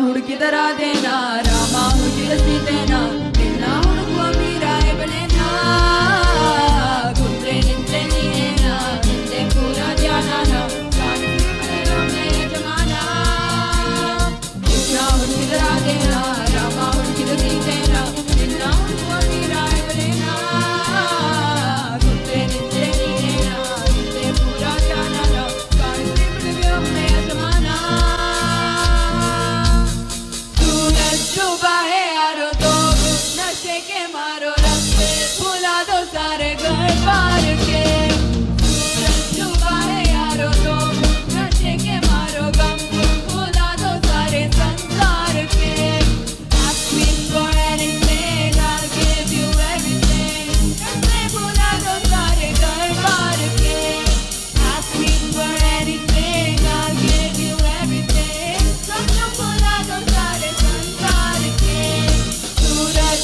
ಹುಡುಕಿದರ ದೇನ ರಾಮ ಹುಡುಕಿದ ಸೀತೆನ ನಿನ್ನ ಹುಡುಕುವ ಮೀರಾಯ ಬಳೆನ ಗುಂಡ್ರೆ ನಿಂತ್ರೆ ನೀನೇನ ನಿಂದೆ ಪೂರ ಧ್ಯಾನನ ಯಜಮಾನ ಕೃಷ್ಣ ಹುಡುಕಿದರ ದೇನ ರಾಮ ಹುಡುಕಿದ ಸೀತೆನ ನಿನ್ನ ಹುಡುಕುವ ಮೀರಾಯ ಬಳೆನ ಗುಂಡ್ರೆ ನಿಂತ್ರೆ ನೀನೇನ ನಿಂದೆ ಪೂರ ಧ್ಯಾನನ ಯಜಮಾನ डूबा है यारो तो नशे के मारो रस्ते भुला दो सारे घर बार के डूबा है यारो तो नशे के मारो गम भुला दो सारे संसार के ask me for anything I'll give you everything नशे भुला दो सारे घर बार के ask me for anything I'll give you everything सब भुला दो सारे सूरज